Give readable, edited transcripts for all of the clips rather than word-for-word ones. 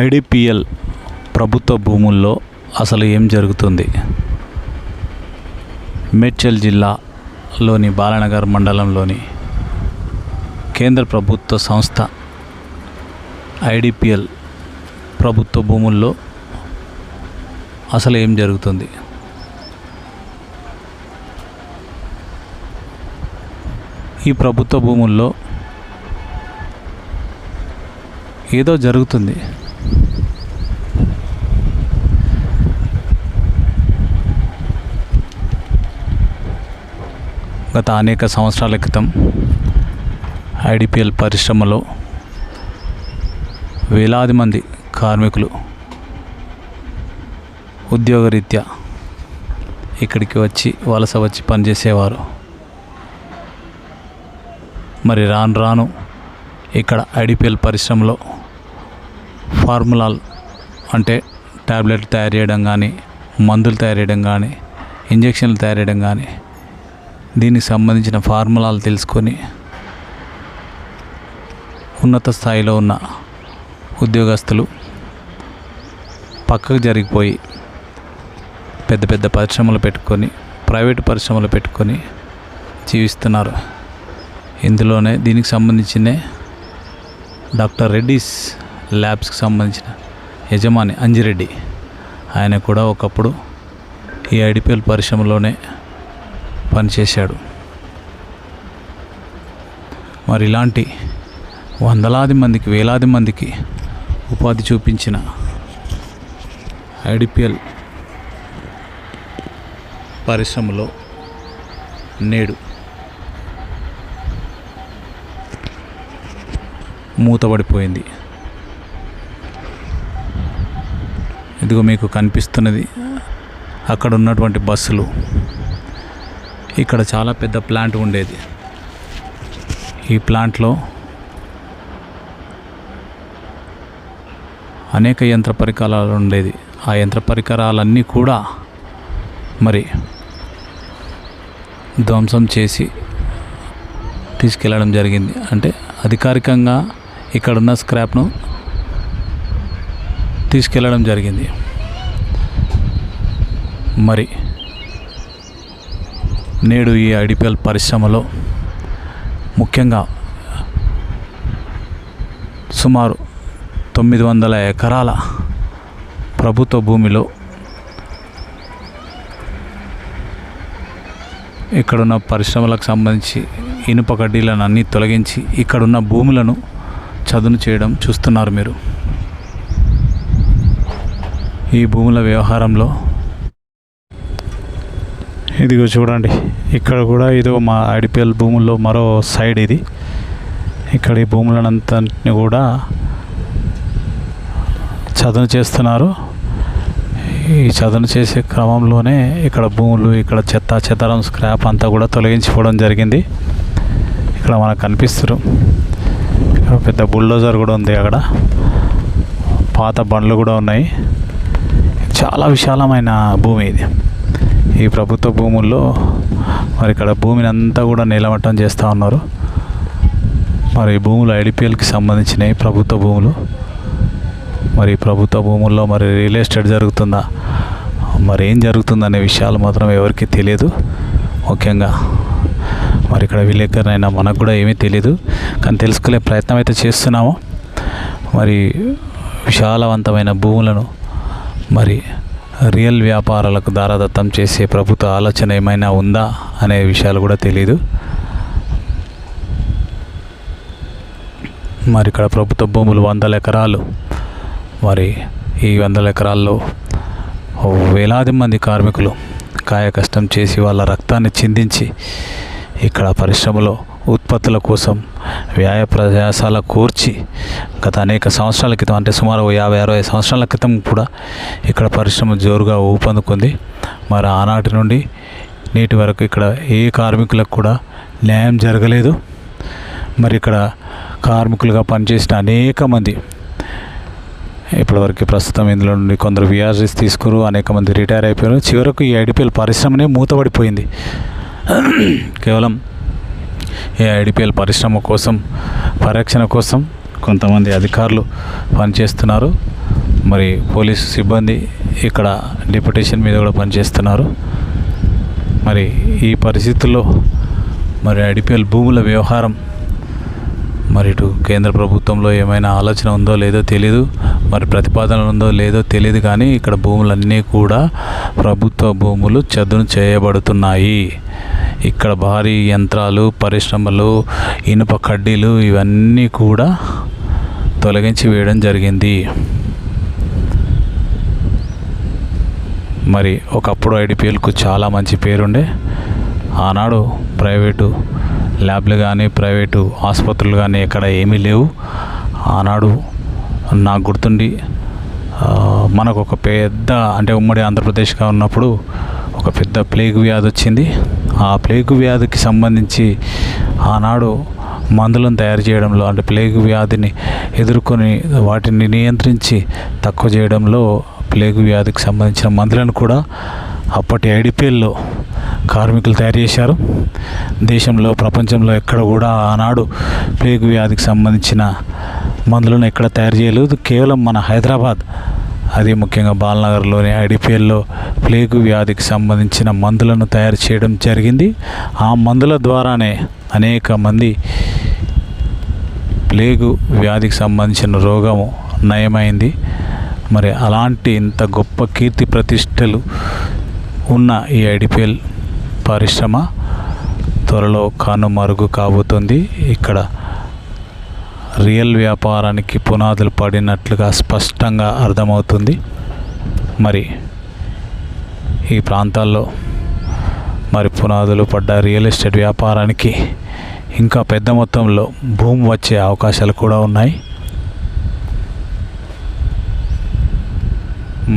IDPL ప్రభుత్వ భూముల్లో అసలు ఏం జరుగుతుంది? మేడ్చల్ జిల్లాలోని బాలానగర్ మండలంలోని కేంద్ర ప్రభుత్వ సంస్థ ఐడిపిఎల్ ప్రభుత్వ భూముల్లో అసలు ఏం జరుగుతుంది? ఈ ప్రభుత్వ భూముల్లో ఏదో జరుగుతుంది. గత అనేక సంవత్సరాల క్రితం ఐడిపిఎల్ పరిశ్రమలో వేలాది మంది కార్మికులు ఉద్యోగరీత్యా ఇక్కడికి వచ్చి వలస వచ్చి పనిచేసేవారు. మరి రాను రాను ఇక్కడ ఐడిపిఎల్ పరిశ్రమలో ఫార్ములాలు అంటే ట్యాబ్లెట్లు తయారు చేయడం కానీ, మందులు తయారు చేయడం కానీ, ఇంజక్షన్లు తయారు చేయడం కానీ, దీనికి సంబంధించిన ఫార్ములాలు తెలుసుకొని ఉన్నత స్థాయిలో ఉన్న ఉద్యోగస్తులు పక్కకు జరిగిపోయి పెద్ద పెద్ద పరిశ్రమలు పెట్టుకొని, ప్రైవేటు పరిశ్రమలు పెట్టుకొని జీవిస్తున్నారు. ఇందులోనే దీనికి సంబంధించిన డాక్టర్ రెడ్డిస్ ల్యాబ్స్కి సంబంధించిన యజమాని అంజిరెడ్డి, ఆయన కూడా ఒకప్పుడు ఈ ఐడిపిఎల్ పరిశ్రమలోనే పనిచేశాడు. మరి ఇలాంటి వందలాది మందికి, వేలాది మందికి ఉపాధి చూపించిన ఐడిపిఎల్ పరిశ్రమలో నేడు మూతపడిపోయింది. ఇదిగో మీకు కనిపిస్తున్నది అక్కడ ఉన్నటువంటి బస్సులు. ఇక్కడ చాలా పెద్ద ప్లాంట్ ఉండేది. ఈ ప్లాంట్లో అనేక యంత్ర పరికరాలు ఉండేది. ఆ యంత్ర పరికరాలన్నీ కూడా మరి ధ్వంసం చేసి తీసుకెళ్ళడం జరిగింది. అంటే అధికారికంగా ఇక్కడున్న స్క్రాప్ను తీసుకెళ్ళడం జరిగింది. మరి నేడు ఈ ఐడిపిఎల్ పరిశ్రమలో ముఖ్యంగా సుమారు 900 ఎకరాల ప్రభుత్వ భూమిలో ఇక్కడున్న పరిశ్రమలకు సంబంధించి ఇనుప కడ్డీలను అన్నీ తొలగించి ఇక్కడున్న భూములను చదును చేయడం చూస్తున్నారు మీరు. ఈ భూముల వ్యవహారంలో ఇదిగో చూడండి, ఇక్కడ కూడా ఇదో మా ఐడిపిఎల్ భూముల్లో మరో సైడ్ ఇది. ఇక్కడ ఈ భూములనంతని కూడా చదును చేస్తున్నారు. ఈ చదును చేసే క్రమంలోనే ఇక్కడ భూములు, ఇక్కడ చెత్తరం స్క్రాప్ అంతా కూడా తొలగించిపోవడం జరిగింది. ఇక్కడ మనకు కనిపిస్తారు. ఇక్కడ పెద్ద బుల్డోజర్ కూడా ఉంది. అక్కడ పాత బండ్లు కూడా ఉన్నాయి. చాలా విశాలమైన భూమి ఇది. ఈ ప్రభుత్వ భూముల్లో మరి ఇక్కడ భూమిని అంతా కూడా నీలమట్టం చేస్తూ ఉన్నారు. మరి భూములు ఐడిపిఎల్కి సంబంధించినవి ప్రభుత్వ భూములు. మరి ప్రభుత్వ భూముల్లో మరి రియల్ ఎస్టేట్ జరుగుతుందా, మరి ఏం జరుగుతుందనే విషయాలు మాత్రం ఎవరికి తెలియదు. ముఖ్యంగా మరి ఇక్కడ విలేకరునైనా మనకు కూడా ఏమీ తెలియదు, కానీ తెలుసుకునే ప్రయత్నం అయితే చేస్తున్నాము. మరి విశాలవంతమైన భూములను మరి రియల్ వ్యాపారాలకు దారాదత్తం చేసే ప్రభుత్వ ఆలోచన ఏమైనా ఉందా అనే విషయాలు కూడా తెలియదు. మరి ఇక్కడ ప్రభుత్వ భూములు 100 ఎకరాలు. మరి ఈ 100 ఎకరాల్లో వేలాది మంది కార్మికులు కాయ కష్టం చేసి వాళ్ళ రక్తాన్ని చిందించి ఇక్కడ పరిశ్రమలో ఉత్పత్తుల కోసం వ్యాయ ప్రయాసాల కూర్చి గత అనేక సంవత్సరాల క్రితం, అంటే సుమారు 50-60 సంవత్సరాల క్రితం కూడా ఇక్కడ పరిశ్రమ జోరుగా ఊపందుకుంది. మరి ఆనాటి నుండి నేటి వరకు ఇక్కడ ఏ కార్మికులకు కూడా న్యాయం జరగలేదు. మరి ఇక్కడ కార్మికులుగా పనిచేసిన అనేక మంది ఇప్పటివరకు ప్రస్తుతం ఇందులో నుండి కొందరు విఆర్ఎస్ తీసుకురు, అనేక మంది రిటైర్ అయిపోయారు. చివరకు ఈ ఐడిపిఎల్ పరిశ్రమనే మూతపడిపోయింది. కేవలం ఈ ఐడిపిఎల్ పరిశ్రమ కోసం, పరిరక్షణ కోసం కొంతమంది అధికారులు పనిచేస్తున్నారు. మరి పోలీసు సిబ్బంది ఇక్కడ డిప్యుటేషన్ మీద కూడా పనిచేస్తున్నారు. మరి ఈ పరిస్థితుల్లో మరి ఐడిపిఎల్ భూముల వ్యవహారం మరి ఇటు కేంద్ర ప్రభుత్వంలో ఏమైనా ఆలోచన ఉందో లేదో తెలియదు, మరి ప్రతిపాదన ఉందో లేదో తెలియదు, కానీ ఇక్కడ భూములన్నీ కూడా ప్రభుత్వ భూములు చదును చేయబడుతున్నాయి. ఇక్కడ భారీ యంత్రాలు, పరిశ్రమలు, ఇనుప కడ్డీలు ఇవన్నీ కూడా తొలగించి వేయడం జరిగింది. మరి ఒకప్పుడు ఐడిపిఎల్కు చాలా మంచి పేరుండే. ఆనాడు ప్రైవేటు ల్యాబ్లు కానీ ప్రైవేటు ఆసుపత్రులు కానీ ఎక్కడ ఏమీ లేవు. ఆనాడు నాకు గుర్తుండి మనకు ఒక పెద్ద అంటే ఉమ్మడి ఆంధ్రప్రదేశ్గా ఉన్నప్పుడు ఒక పెద్ద ప్లేగు వ్యాధి వచ్చింది. ఆ ప్లేగు వ్యాధికి సంబంధించి ఆనాడు మందులను తయారు చేయడంలో, అంటే ప్లేగు వ్యాధిని ఎదుర్కొని వాటిని నియంత్రించి తక్కువ చేయడంలో ప్లేగు వ్యాధికి సంబంధించిన మందులను కూడా అప్పటి ఐడిపిఎల్లో కార్మికులు తయారు చేశారు. దేశంలో ప్రపంచంలో ఎక్కడ కూడా ఆనాడు ప్లేగు వ్యాధికి సంబంధించిన మందులను ఎక్కడ తయారు చేయలేదు. కేవలం మన హైదరాబాద్, అది ముఖ్యంగా బాలనగర్లోని ఐడిపిఎల్లో ప్లేగు వ్యాధికి సంబంధించిన మందులను తయారు చేయడం జరిగింది. ఆ మందుల ద్వారానే అనేక మంది ప్లేగు వ్యాధికి సంబంధించిన రోగము నయమైంది. మరి అలాంటి ఇంత గొప్ప కీర్తి ప్రతిష్టలు ఉన్న ఈ ఐడిపిఎల్ పరిశ్రమ త్వరలో కనుమరుగు కాబోతుంది. ఇక్కడ రియల్ వ్యాపారానికి పునాదులు పడినట్లుగా స్పష్టంగా అర్థమవుతుంది. మరి ఈ ప్రాంతాల్లో మరి పునాదులు పడ్డ రియల్ ఎస్టేట్ వ్యాపారానికి ఇంకా పెద్ద మొత్తంలో భూమి వచ్చే అవకాశాలు కూడా ఉన్నాయి.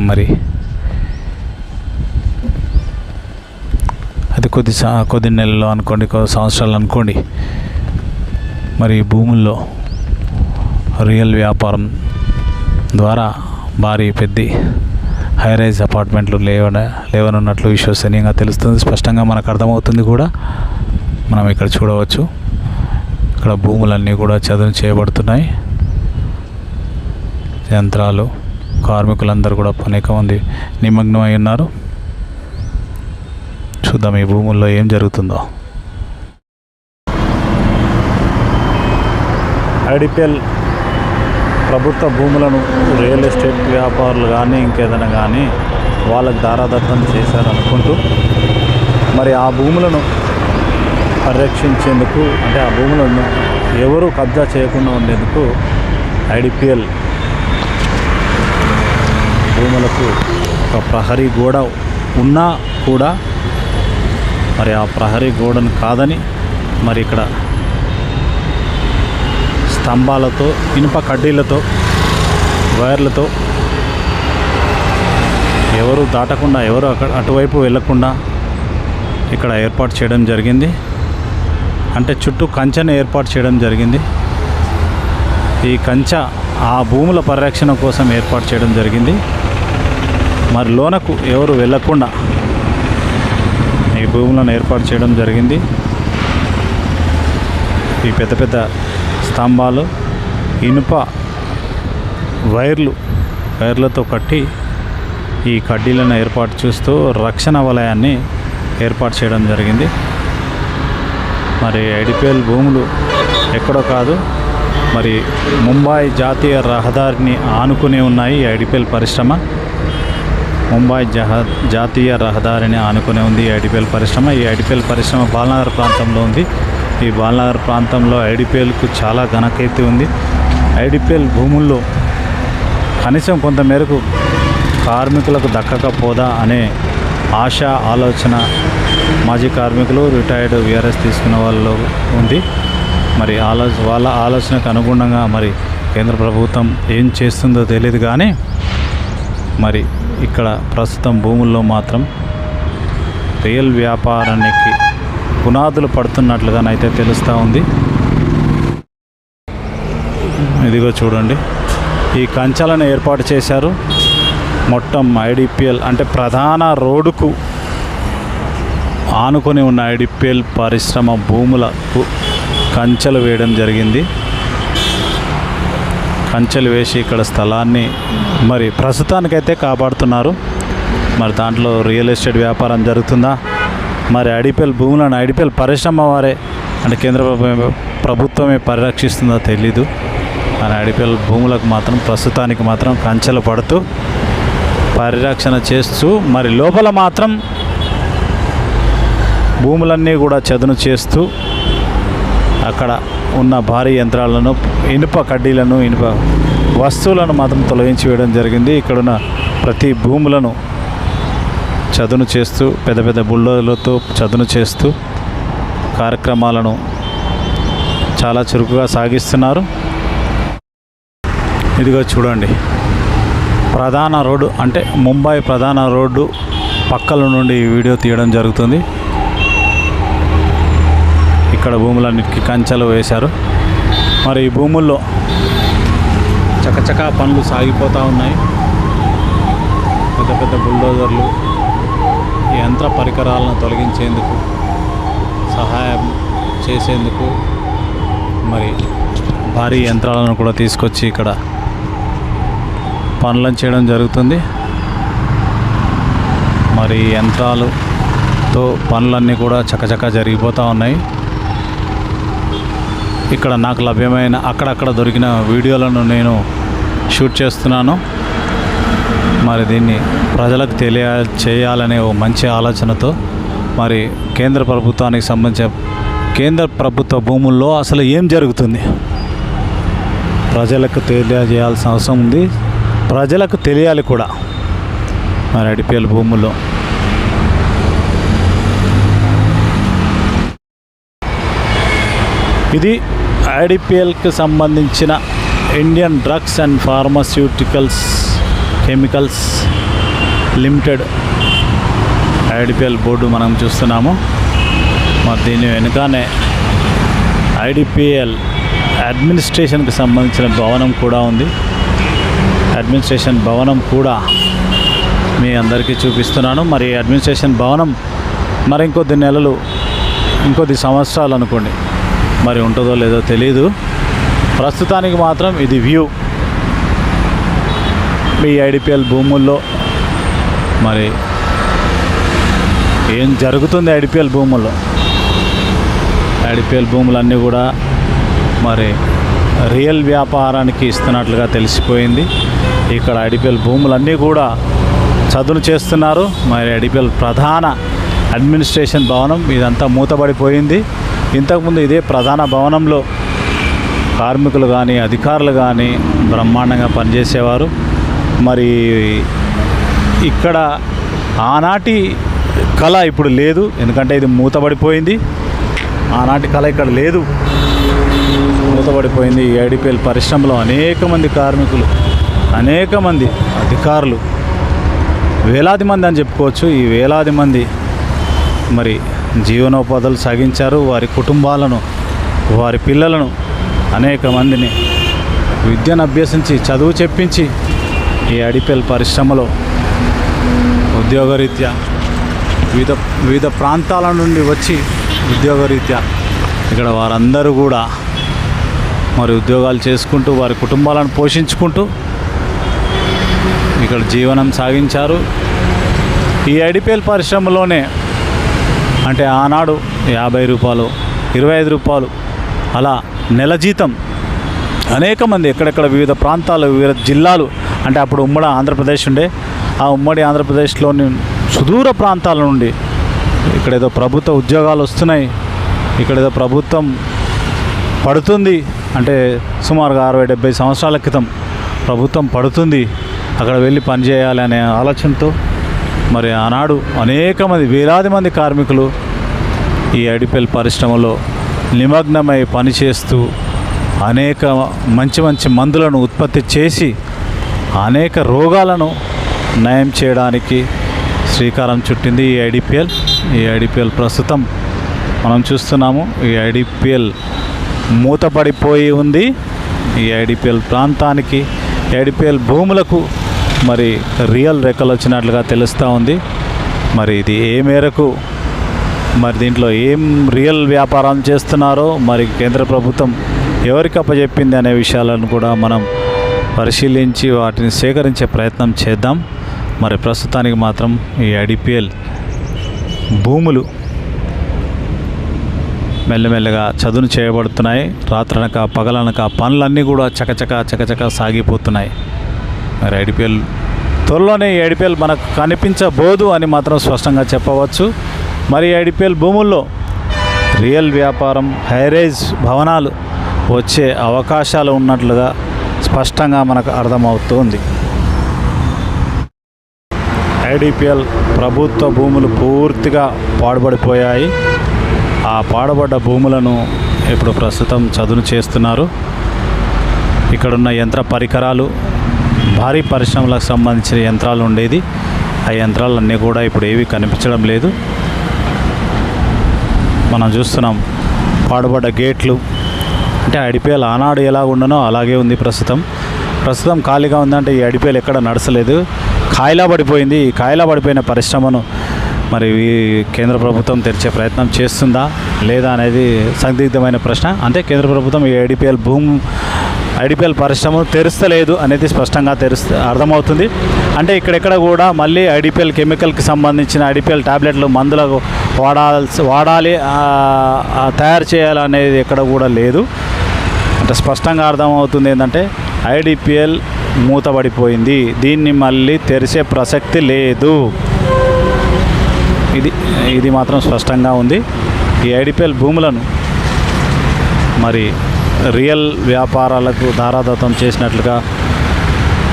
మరి అది కొద్ది నెలల్లో అనుకోండి, కొద్ది సంవత్సరాలు అనుకోండి, మరి భూముల్లో రియల్ వ్యాపారం ద్వారా భారీ పెద్ద హైరైజ్ అపార్ట్మెంట్లు లేవనున్నట్లు విశ్వసనీయంగా తెలుస్తుంది. స్పష్టంగా మనకు అర్థమవుతుంది కూడా. మనం ఇక్కడ చూడవచ్చు, ఇక్కడ భూములన్నీ కూడా చదును చేయబడుతున్నాయి. యంత్రాలు, కార్మికులందరూ కూడా అనేక మంది నిమగ్నమై ఉన్నారు. చూద్దాం ఈ భూముల్లో ఏం జరుగుతుందో. ఐడిపిఎల్ ప్రభుత్వ భూములను రియల్ ఎస్టేట్ వ్యాపారులు కానీ ఇంకేదైనా కానీ వాళ్ళకు దారాదత్తం చేశారనుకుంటూ మరి ఆ భూములను పరిరక్షించేందుకు, అంటే ఆ భూములను ఎవరు కబ్జా చేయకుండా ఉండేందుకు ఐడిపిఎల్ భూములకు ఒక ప్రహరీ గోడ ఉన్నా కూడా మరి ఆ ప్రహరీ గోడను కాదని మరి ఇక్కడ స్తంభాలతో, ఇనుప కడ్డీలతో, వైర్లతో ఎవరు దాటకుండా, ఎవరు అటువైపు వెళ్ళకుండా ఇక్కడ ఏర్పాటు చేయడం జరిగింది. అంటే చుట్టూ కంచెను ఏర్పాటు చేయడం జరిగింది. ఈ కంచె ఆ భూముల పరిరక్షణ కోసం ఏర్పాటు చేయడం జరిగింది. మరి లోనకు ఎవరు వెళ్ళకుండా ఈ భూములను ఏర్పాటు చేయడం జరిగింది. ఈ పెద్ద పెద్ద స్తంభాలు ఇనుప వైర్లతో కట్టి ఈ కడ్డీలను ఏర్పాటు చేస్తూ రక్షణ వలయాన్ని ఏర్పాటు చేయడం జరిగింది. మరి ఐడిపిఎల్ భూములు ఎక్కడో కాదు, మరి ముంబై జాతీయ రహదారిని ఆనుకుని ఉన్నాయి. ఐడిపిఎల్ పరిశ్రమ ముంబై జాతీయ రహదారిని ఆనుకునే ఉంది ఈ ఐడిపిఎల్ పరిశ్రమ. ఈ ఐడిపిఎల్ పరిశ్రమ బాలనగర్ ప్రాంతంలో ఉంది. ఈ బాలనగర్ ప్రాంతంలో ఐడిపిఎల్కు చాలా ఘనకీర్తి ఉంది. ఐడిపిఎల్ భూముల్లో కనీసం కొంతమేరకు కార్మికులకు దక్కకపోదా అనే ఆశ, ఆలోచన మాజీ కార్మికులు, రిటైర్డ్ విఆర్ఎస్ తీసుకున్న వాళ్ళు ఉంది. మరి వాళ్ళ ఆలోచనకు అనుగుణంగా మరి కేంద్ర ప్రభుత్వం ఏం చేస్తుందో తెలియదు, కానీ మరి ఇక్కడ ప్రస్తుతం భూముల్లో మాత్రం రియల్ వ్యాపారానికి పునాదులు పడుతున్నట్లుగానైతే తెలుస్తూ ఉంది. ఇదిగో చూడండి, ఈ కంచెలను ఏర్పాటు చేశారు. మొత్తం ఐడిపిఎల్ అంటే ప్రధాన రోడ్డుకు ఆనుకొని ఉన్న ఐడిపిఎల్ పరిశ్రమ భూములకు కంచెలు వేయడం జరిగింది. కంచెలు వేసి ఇక్కడ స్థలాన్ని మరి ప్రస్తుతానికైతే కాపాడుతున్నారు. మరి దాంట్లో రియల్ ఎస్టేట్ వ్యాపారం జరుగుతుందా, మరి ఐడిపిఎల్ భూములను ఐడిపిఎల్ పరిశ్రమ వారే అంటే కేంద్ర ప్రభుత్వమే పరిరక్షిస్తుందో తెలీదు. కానీ ఐడిపిఎల్ భూములకు మాత్రం ప్రస్తుతానికి మాత్రం కంచెలు పడుతూ పరిరక్షణ చేస్తూ మరి లోపల మాత్రం భూములన్నీ కూడా చదును చేస్తూ అక్కడ ఉన్న భారీ యంత్రాలను, ఇనుప కడ్డీలను, ఇనుప వస్తువులను మాత్రం తొలగించి వేయడం జరిగింది. ఇక్కడున్న ప్రతి భూములను చదును చేస్తూ పెద్ద పెద్ద బుల్డోజర్లతో చదును చేస్తూ కార్యక్రమాలను చాలా చురుకుగా సాగిస్తున్నారు. ఇదిగో చూడండి, ప్రధాన రోడ్డు అంటే ముంబై ప్రధాన రోడ్డు పక్కల నుండి వీడియో తీయడం జరుగుతుంది. ఇక్కడ భూములన్నిటికీ కంచెలు వేశారు. మరి ఈ భూముల్లో చకచకా పనులు సాగిపోతూ ఉన్నాయి. పెద్ద పెద్ద బుల్డోజర్లు ఈ యంత్ర పరికరాలను తొలగించేందుకు, సహాయం చేసేందుకు మరి భారీ యంత్రాలను కూడా తీసుకొచ్చి ఇక్కడ పనులను చేయడం జరుగుతుంది. మరి యంత్రాలతో పనులన్నీ కూడా చకచకా జరిగిపోతూ ఉన్నాయి. ఇక్కడ నాకు లభ్యమైన అక్కడక్కడ దొరికిన వీడియోలను నేను షూట్ చేస్తున్నాను. మరి దీన్ని ప్రజలకు చేయాలనే ఓ మంచి ఆలోచనతో మరి కేంద్ర ప్రభుత్వానికి సంబంధించిన కేంద్ర ప్రభుత్వ భూముల్లో అసలు ఏం జరుగుతుంది ప్రజలకు తెలియజేయాల్సిన అవసరం ఉంది. ప్రజలకు తెలియాలి కూడా. మరి ఐడిపిఎల్ భూముల్లో ఇది ఐడిపిఎల్కి సంబంధించిన Indian drugs and pharmaceuticals chemicals limited IDPL board మనం చూస్తున్నాము. మరి దీని వెనుకనే ఐడిపిఎల్ అడ్మినిస్ట్రేషన్కి సంబంధించిన భవనం కూడా ఉంది. అడ్మినిస్ట్రేషన్ భవనం కూడా మీ అందరికీ చూపిస్తున్నాను. మరి అడ్మినిస్ట్రేషన్ భవనం మరి ఇంకొద్ది నెలలు, ఇంకొద్ది సంవత్సరాలు అనుకోండి, మరి ఉంటుందో లేదో తెలీదు. ప్రస్తుతానికి మాత్రం ఇది వ్యూ. మీ ఐడిపిఎల్ భూముల్లో మరి ఏం జరుగుతుంది ఐడిపిఎల్ భూముల్లో. ఐడిపిఎల్ భూములన్నీ కూడా మరి రియల్ వ్యాపారానికి ఇస్తున్నట్లుగా తెలిసిపోయింది. ఇక్కడ ఐడిపిఎల్ భూములన్నీ కూడా చదును చేస్తున్నారు. మరి ఐడిపిఎల్ ప్రధాన అడ్మినిస్ట్రేషన్ భవనం ఇదంతా మూతబడిపోయింది. ఇంతకుముందు ఇదే ప్రధాన భవనంలో కార్మికులు కానీ అధికారులు కానీ బ్రహ్మాండంగా పనిచేసేవారు. మరి ఇక్కడ ఆనాటి కళ ఇప్పుడు లేదు, ఎందుకంటే ఇది మూతబడిపోయింది. ఆనాటి కళ ఇక్కడ లేదు, మూతబడిపోయింది. ఈ ఐడిపిఎల్ పరిశ్రమలో అనేక మంది కార్మికులు, అనేక మంది అధికారులు, వేలాది మంది అని చెప్పుకోవచ్చు. ఈ వేలాది మంది మరి జీవనోపాధులు సాగించారు. వారి కుటుంబాలను, వారి పిల్లలను, అనేక మందిని విద్యను అభ్యసించి చదువు చెప్పించి ఈ ఐడిపిఎల్ పరిశ్రమలో ఉద్యోగరీత్యా వివిధ ప్రాంతాల నుండి వచ్చి ఉద్యోగరీత్యా ఇక్కడ వారందరూ కూడా మరి ఉద్యోగాలు చేసుకుంటూ వారి కుటుంబాలను పోషించుకుంటూ ఇక్కడ జీవనం సాగించారు. ఈ ఐడిపిఎల్ పరిశ్రమలోనే అంటే ఆనాడు 50 రూపాయలు, 25 రూపాయలు అలా నెల జీతం అనేక మంది ఎక్కడెక్కడ వివిధ ప్రాంతాలు, వివిధ జిల్లాలు, అంటే అప్పుడు ఉమ్మడి ఆంధ్రప్రదేశ్ ఉండే, ఆ ఉమ్మడి ఆంధ్రప్రదేశ్లోని సుదూర ప్రాంతాల నుండి ఇక్కడేదో ప్రభుత్వ ఉద్యోగాలు వస్తున్నాయి, ఇక్కడేదో ప్రభుత్వం పడుతుంది అంటే సుమారుగా 60-70 సంవత్సరాల క్రితం ప్రభుత్వం పడుతుంది, అక్కడ వెళ్ళి పనిచేయాలి అనే ఆలోచనతో మరి ఆనాడు అనేక మంది, వేలాది మంది కార్మికులు ఈ ఐడిపిఎల్ పరిశ్రమలో నిమగ్నమై పనిచేస్తూ అనేక మంచి మంచి మందులను ఉత్పత్తి చేసి అనేక రోగాలను నయం చేయడానికి శ్రీకారం చుట్టింది ఈ ఐడిపిఎల్. ఈ ఐడిపిఎల్ ప్రస్తుతం మనం చూస్తున్నాము. ఈ ఐడిపిఎల్ మూతపడిపోయి ఉంది. ఈ ఐడిపిఎల్ ప్రాంతానికి, ఐడిపిఎల్ భూములకు మరి రియల్ రెక్కలు వచ్చినట్లుగా తెలుస్తూ ఉంది. మరి ఇది ఏ మేరకు, మరి దీంట్లో ఏం రియల్ వ్యాపారం చేస్తున్నారో, మరి కేంద్ర ప్రభుత్వం ఎవరికి అప్పచెప్పింది అనే విషయాలను కూడా మనం పరిశీలించి వాటిని సేకరించే ప్రయత్నం చేద్దాం. మరి ప్రస్తుతానికి మాత్రం ఈ ఐడిపిఎల్ భూములు మెల్లమెల్లగా చదును చేయబడుతున్నాయి. రాత్రనక పగలనక పనులన్నీ కూడా చకచక సాగిపోతున్నాయి. మరి ఐడిపిఎల్ త్వరలోనే ఈ ఐడిపిఎల్ మనకు కనిపించబోదు అని మాత్రం స్పష్టంగా చెప్పవచ్చు. మరి ఐడిపిఎల్ భూముల్లో రియల్ వ్యాపారం, హైరేజ్ భవనాలు వచ్చే అవకాశాలు ఉన్నట్లుగా స్పష్టంగా మనకు అర్థమవుతుంది. ఐడిపిఎల్ ప్రభుత్వ భూములు పూర్తిగా పాడుపడిపోయాయి. ఆ పాడుబడ్డ భూములను ఇప్పుడు ప్రస్తుతం చదును చేస్తున్నారు. ఇక్కడున్న యంత్ర పరికరాలు, భారీ పరిశ్రమలకు సంబంధించిన యంత్రాలు ఉండేది. ఆ యంత్రాలన్నీ కూడా ఇప్పుడు ఏవి కనిపించడం లేదు. మనం చూస్తున్నాం పాడుబడ్డ గేట్లు. అంటే ఐడిపిఎల్ ఆనాడు ఎలా ఉండనో అలాగే ఉంది. ప్రస్తుతం ఖాళీగా ఉందంటే ఈ ఐడిపిఎల్ ఎక్కడ నడచలేదు, ఖాయిలా పడిపోయింది. ఈ ఖాయిలా పడిపోయిన పరిశ్రమను మరి కేంద్ర ప్రభుత్వం తెరిచే ప్రయత్నం చేస్తుందా లేదా అనేది సందిగ్ధమైన ప్రశ్న. అంటే కేంద్ర ప్రభుత్వం ఈ ఐడిపిఎల్ పరిశ్రమను తెరుస్తలేదు అనేది స్పష్టంగా అర్థమవుతుంది. అంటే ఇక్కడెక్కడ కూడా మళ్ళీ ఐడిపిఎల్ కెమికల్కి సంబంధించిన ఐడిపిఎల్ ట్యాబ్లెట్లు మందులకు వాడాలి, తయారు చేయాలనేది ఎక్కడ కూడా లేదు. అంటే స్పష్టంగా అర్థమవుతుంది ఏంటంటే ఐడిపిఎల్ మూతబడిపోయింది, దీన్ని మళ్ళీ తెరిచే ప్రసక్తి లేదు. ఇది మాత్రం స్పష్టంగా ఉంది. ఈ ఐడిపిఎల్ భూములను మరి రియల్ వ్యాపారాలకు ధారాదత్తం చేసినట్లుగా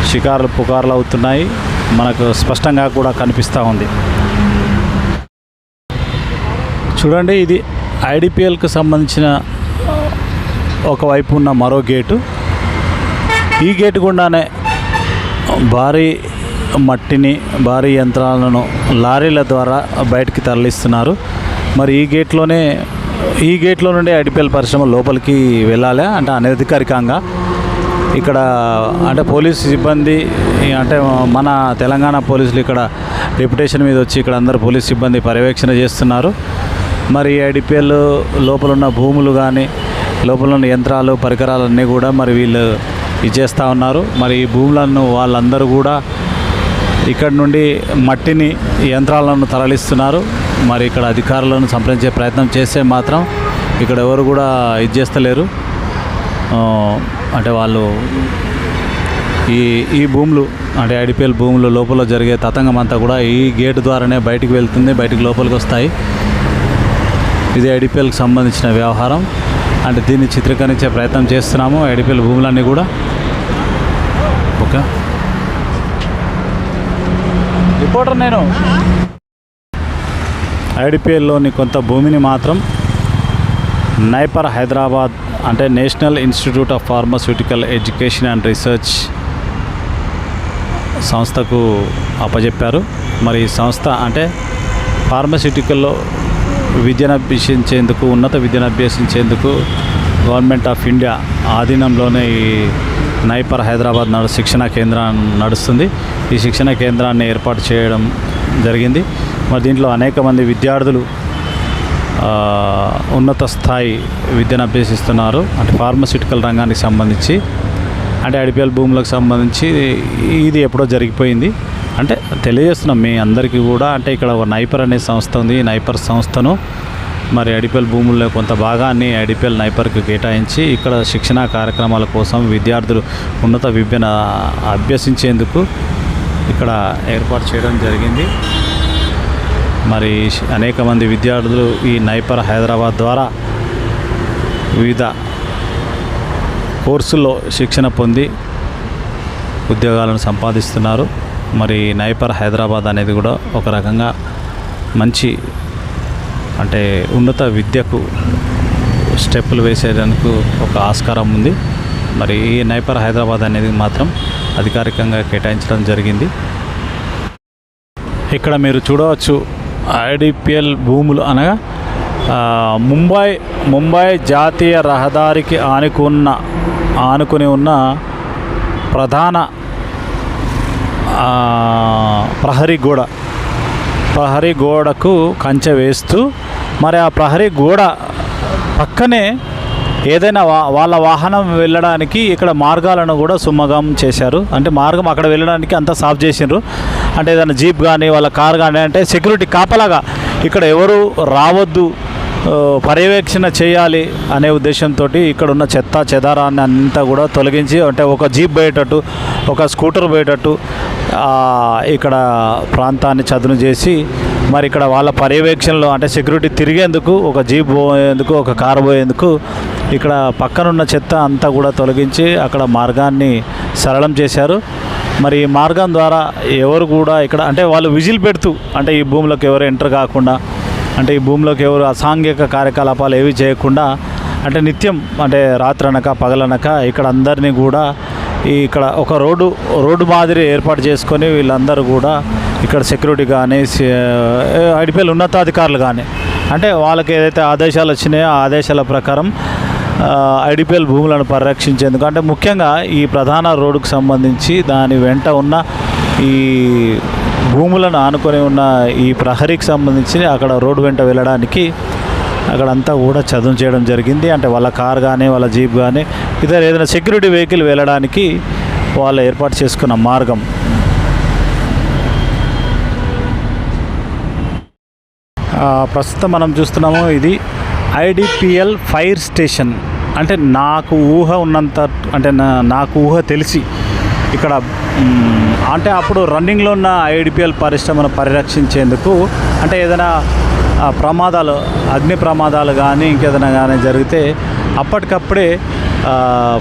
షికారులు పుకార్లు అవుతున్నాయి. మనకు స్పష్టంగా కూడా కనిపిస్తూ ఉంది. చూడండి, ఇది ఐడిపిఎల్కి సంబంధించిన ఒకవైపు ఉన్న మరో గేటు. ఈ గేటు గుండానే భారీ మట్టిని, భారీ యంత్రాలను లారీల ద్వారా బయటికి తరలిస్తున్నారు. మరి ఈ గేట్లో నుండి ఐడిపిఎల్ పరిశ్రమ లోపలికి వెళ్ళాలి. అంటే అనధికారికంగా ఇక్కడ అంటే పోలీసు సిబ్బంది, అంటే మన తెలంగాణ పోలీసులు ఇక్కడ డెప్యుటేషన్ మీద వచ్చి ఇక్కడ అందరు పోలీసు సిబ్బంది పర్యవేక్షణ చేస్తున్నారు. మరి ఐడిపిఎల్ లోపల ఉన్న భూములు కానీ, లోపల ఉన్న యంత్రాలు, పరికరాలన్నీ కూడా మరి వీళ్ళు ఇచ్చేస్తూ ఉన్నారు. మరి ఈ భూములను వాళ్ళందరూ కూడా ఇక్కడ నుండి మట్టిని, యంత్రాలను తరలిస్తున్నారు. మరి ఇక్కడ అధికారులను సంప్రదించే ప్రయత్నం చేస్తే మాత్రం ఇక్కడ ఎవరు కూడా ఇచ్చేస్తలేరు. అంటే వాళ్ళు ఈ భూములు, అంటే ఐడిపిఎల్ భూములు లోపల జరిగే తతంగం అంతా కూడా ఈ గేటు ద్వారానే బయటికి వెళ్తుంది, బయటికి లోపలికి వస్తాయి. ఇది ఐడిపిఎల్కి సంబంధించిన వ్యవహారం. అంటే దీన్ని చిత్రీకరించే ప్రయత్నం చేస్తున్నాము ఐడిపిఎల్ భూములన్నీ కూడా. ఓకే, రిపోర్టర్ నేను. ఐడిపిఎల్లోని కొంత భూమిని మాత్రం నైపర్ హైదరాబాద్, అంటే national institute of pharmaceutical education and research సంస్థకు అప్పచెప్పారు. మరి ఈ సంస్థ అంటే ఫార్మాస్యూటికల్లో విద్యను అభ్యసించేందుకు, ఉన్నత విద్యను అభ్యసించేందుకు గవర్నమెంట్ ఆఫ్ ఇండియా ఆధీనంలోనే ఈ నైపర్ హైదరాబాద్ శిక్షణా కేంద్రం నడుస్తుంది. ఈ శిక్షణ కేంద్రాన్ని ఏర్పాటు చేయడం జరిగింది. మరి దీంట్లో అనేక మంది విద్యార్థులు ఉన్నత స్థాయి విద్యను అభ్యసిస్తున్నారు. అంటే ఫార్మాస్యూటికల్ రంగానికి సంబంధించి, అంటే ఐడిపిఎల్ భూములకు సంబంధించి ఇది ఎప్పుడో జరిగిపోయింది. అంటే తెలియజేస్తున్నాం మీ అందరికీ కూడా. అంటే ఇక్కడ ఒక నైపర్ అనే సంస్థ ఉంది. ఈ నైపర్ సంస్థను మరి ఐడిపిఎల్ భూముల్లో కొంత భాగాన్ని ఐడిపిఎల్ నైపర్కి కేటాయించి ఇక్కడ శిక్షణా కార్యక్రమాల కోసం విద్యార్థులు ఉన్నత విద్యను అభ్యసించేందుకు ఇక్కడ ఏర్పాటు చేయడం జరిగింది. మరి అనేక మంది విద్యార్థులు ఈ నైపర్ హైదరాబాద్ ద్వారా వివిధ కోర్సుల్లో శిక్షణ పొంది ఉద్యోగాలను సంపాదిస్తున్నారు. మరి నైపర్ హైదరాబాద్ అనేది కూడా ఒక రకంగా మంచి, అంటే ఉన్నత విద్యకు స్టెప్పులు వేసేందుకు ఒక ఆస్కారం ఉంది. మరి ఈ నైపర్ హైదరాబాద్ అనేది మాత్రం అధికారికంగా కేటాయించడం జరిగింది. ఇక్కడ మీరు చూడవచ్చు ఐడిపిఎల్ భూములు అనగా ముంబై జాతీయ రహదారికి ఆనుకుని ఉన్న ప్రధాన ప్రహరీ గోడకు కంచె వేస్తూ, మరి ఆ ప్రహరీ గోడ పక్కనే ఏదైనా వాళ్ళ వాహనం వెళ్ళడానికి ఇక్కడ మార్గాలను కూడా సుమగం చేశారు. అంటే మార్గం అక్కడ వెళ్ళడానికి అంతా సాఫ్ చేసిండ్రు. అంటే ఏదైనా జీప్ కానీ వాళ్ళ కార్ కానీ అంటే సెక్యూరిటీ కాపలాగా ఇక్కడ ఎవరు రావద్దు, పర్యవేక్షణ చేయాలి అనే ఉద్దేశంతో ఇక్కడ ఉన్న చెత్త చెదారాన్ని అంతా కూడా తొలగించి, అంటే ఒక జీప్ పోయేటట్టు ఒక స్కూటర్ పోయేటట్టు ఇక్కడ ప్రాంతాన్ని చదును చేసి, మరి ఇక్కడ వాళ్ళ పర్యవేక్షణలో అంటే సెక్యూరిటీ తిరిగేందుకు ఒక జీప్ పోయేందుకు ఒక కారు పోయేందుకు ఇక్కడ పక్కనున్న చెత్త అంతా కూడా తొలగించి అక్కడ మార్గాన్ని సరళం చేశారు. మరి ఈ మార్గం ద్వారా ఎవరు కూడా ఇక్కడ అంటే వాళ్ళు విజిల్ పెడుతూ, అంటే ఈ భూమిలోకి ఎవరు ఎంటర్ కాకుండా, అంటే ఈ భూమిలోకి ఎవరు అసాంఘిక కార్యకలాపాలు ఏవి చేయకుండా, అంటే నిత్యం అంటే రాత్రనక పగలనక ఇక్కడ అందరినీ కూడా ఇక్కడ ఒక రోడ్డు మాదిరి ఏర్పాటు చేసుకొని వీళ్ళందరూ కూడా ఇక్కడ సెక్యూరిటీ కానీ ఐడిపిఎల్ ఉన్నతాధికారులు కానీ అంటే వాళ్ళకి ఏదైతే ఆదేశాలు వచ్చినాయో ఆ ఆదేశాల ప్రకారం ఐడిపిఎల్ భూములను పరిరక్షించేందుకు, అంటే ముఖ్యంగా ఈ ప్రధాన రోడ్డుకు సంబంధించి దాని వెంట ఉన్న ఈ భూములను ఆనుకొని ఉన్న ఈ ప్రహరీకి సంబంధించి అక్కడ రోడ్డు వెంట వెళ్ళడానికి అక్కడంతా కూడా చదును చేయడం జరిగింది. అంటే వాళ్ళ కార్ కానీ వాళ్ళ జీప్ కానీ ఇతర ఏదైనా సెక్యూరిటీ వెహికల్ వెళ్ళడానికి వాళ్ళు ఏర్పాటు చేసుకున్న మార్గం. ప్రస్తుతం మనం చూస్తున్నాము ఇది ఐడిపిఎల్ ఫైర్ స్టేషన్. అంటే నాకు ఊహ ఉన్నంత, అంటే నాకు ఊహ తెలిసి ఇక్కడ అంటే అప్పుడు రన్నింగ్లో ఉన్న ఐడిపిఎల్ పరిశ్రమను పరిరక్షించేందుకు అంటే ఏదైనా ప్రమాదాలు, అగ్ని ప్రమాదాలు కానీ ఇంకేదైనా కానీ జరిగితే అప్పటికప్పుడే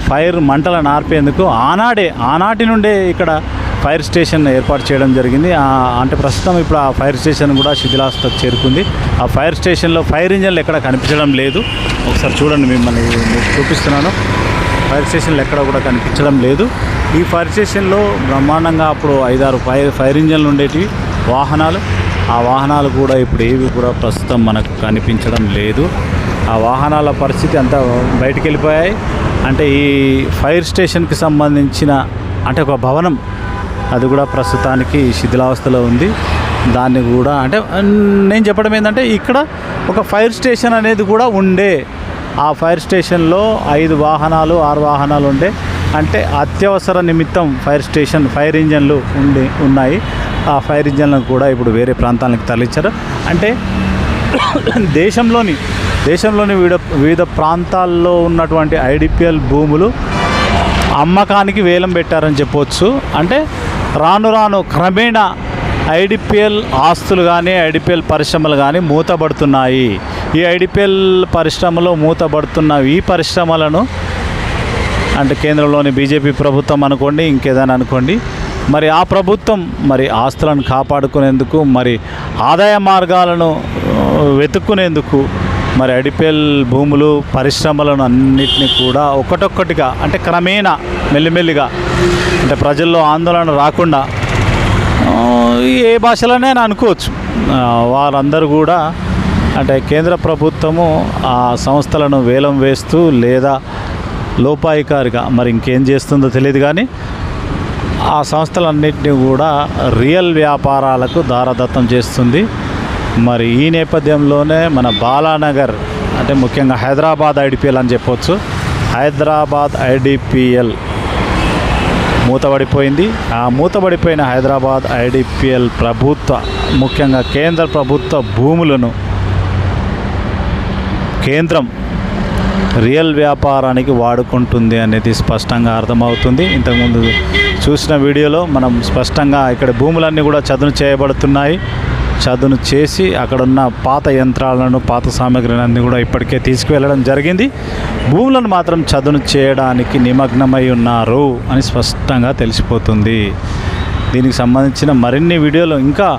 ఫైర్ మంటలను ఆర్పేందుకు ఆనాటి నుండే ఇక్కడ ఫైర్ స్టేషన్ ఏర్పాటు చేయడం జరిగింది. అంటే ప్రస్తుతం ఇప్పుడు ఆ ఫైర్ స్టేషన్ కూడా శిథిలావస్థకు చేరుకుంది. ఆ ఫైర్ స్టేషన్లో ఫైర్ ఇంజన్లు ఎక్కడ కనిపించడం లేదు. ఒకసారి చూడండి, మిమ్మల్ని చూపిస్తున్నాను. ఫైర్ స్టేషన్లు ఎక్కడ కూడా కనిపించడం లేదు. ఈ ఫైర్ స్టేషన్లో బ్రహ్మాండంగా అప్పుడు 5-6 ఫైర్ ఇంజన్లు ఉండేటివి వాహనాలు. ఆ వాహనాలు కూడా ఇప్పుడు ఏవి కూడా ప్రస్తుతం మనకు కనిపించడం లేదు. ఆ వాహనాల పరిస్థితి అంతా బయటికి వెళ్ళిపోయాయి. అంటే ఈ ఫైర్ స్టేషన్కి సంబంధించిన అంటే ఒక భవనం అది కూడా ప్రస్తుతానికి శిథిలావస్థలో ఉంది. దాన్ని కూడా అంటే నేను చెప్పడం ఏంటంటే ఇక్కడ ఒక ఫైర్ స్టేషన్ అనేది కూడా ఉండే. ఆ ఫైర్ స్టేషన్లో 5 వాహనాలు 6 వాహనాలు ఉండే. అంటే అత్యవసర నిమిత్తం ఫైర్ ఇంజన్లు ఉన్నాయి. ఆ ఫైర్ ఇంజన్లను కూడా ఇప్పుడు వేరే ప్రాంతాలకు తరలించారు. అంటే దేశంలోని వివిధ ప్రాంతాల్లో ఉన్నటువంటి ఐడిపిఎల్ భూములు అమ్మకానికి వేలం పెట్టారని చెప్పవచ్చు. అంటే రాను క్రమేణా ఐడిపిఎల్ ఆస్తులు కానీ ఐడిపిఎల్ పరిశ్రమలు కానీ మూతబడుతున్నాయి. ఈ ఐడిపిఎల్ పరిశ్రమలో మూతబడుతున్న ఈ పరిశ్రమలను అంటే కేంద్రంలోని బీజేపీ ప్రభుత్వం అనుకోండి, ఇంకేదైనా అనుకోండి, మరి ఆ ప్రభుత్వం మరి ఆస్తులను కాపాడుకునేందుకు, మరి ఆదాయ మార్గాలను వెతుక్కునేందుకు మరి ఐడిపిఎల్ భూములు పరిశ్రమలను అన్నిటినీ కూడా ఒకటొక్కటిగా అంటే క్రమేణా మెల్లిమెల్లిగా అంటే ప్రజల్లో ఆందోళన రాకుండా ఏ భాషలోనే అనుకోవచ్చు వారందరూ కూడా అంటే కేంద్ర ప్రభుత్వము ఆ సంస్థలను వేలం వేస్తూ లేదా లోపాయికారిగా మరి ఇంకేం చేస్తుందో తెలియదు కానీ ఆ సంస్థలన్నింటినీ కూడా రియల్ వ్యాపారాలకు దారదత్తం చేస్తుంది. మరి ఈ నేపథ్యంలోనే మన బాలానగర్ అంటే ముఖ్యంగా హైదరాబాద్ ఐడిపిఎల్ అని చెప్పవచ్చు. హైదరాబాద్ ఐడిపిఎల్ మూతబడిపోయింది. ఆ మూతబడిపోయిన హైదరాబాద్ ఐడిపిఎల్ ముఖ్యంగా కేంద్ర ప్రభుత్వ భూములను కేంద్రం రియల్ వ్యాపారానికి వాడుకుంటుంది అనేది స్పష్టంగా అర్థమవుతుంది. ఇంతకుముందు చూసిన వీడియోలో మనం స్పష్టంగా ఇక్కడ భూములన్నీ కూడా చదును చేయబడుతున్నాయి. చదును చేసి అక్కడున్న పాత యంత్రాలను పాత సామాగ్రిని కూడా ఇప్పటికే తీసుకువెళ్ళడం జరిగింది. భూములను మాత్రం చదును చేయడానికి నిమగ్నమై ఉన్నారు అని స్పష్టంగా తెలిసిపోతుంది. దీనికి సంబంధించిన మరిన్ని వీడియోలు ఇంకా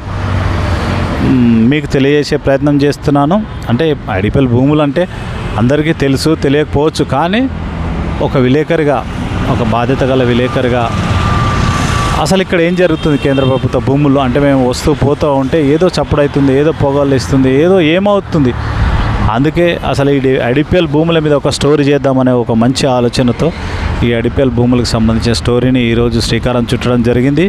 మీకు తెలియజేసే ప్రయత్నం చేస్తున్నాను. అంటే ఐడిపిఎల్ భూములు అంటే అందరికీ తెలుసు, తెలియకపోవచ్చు. కానీ ఒక విలేకరిగా, ఒక బాధ్యత గల విలేకరిగా అసలు ఇక్కడ ఏం జరుగుతుంది కేంద్ర ప్రభుత్వ భూముల్లో అంటే మేము వస్తూ పోతూ ఉంటే ఏదో చప్పుడవుతుంది, ఏదో పొగలు ఇస్తుంది, ఏదో ఏమవుతుంది. అందుకే అసలు ఈ ఐడిపిఎల్ భూముల మీద ఒక స్టోరీ చేద్దామనే ఒక మంచి ఆలోచనతో ఈ ఐడిపిఎల్ భూములకు సంబంధించిన స్టోరీని ఈరోజు శ్రీకారం చుట్టడం జరిగింది.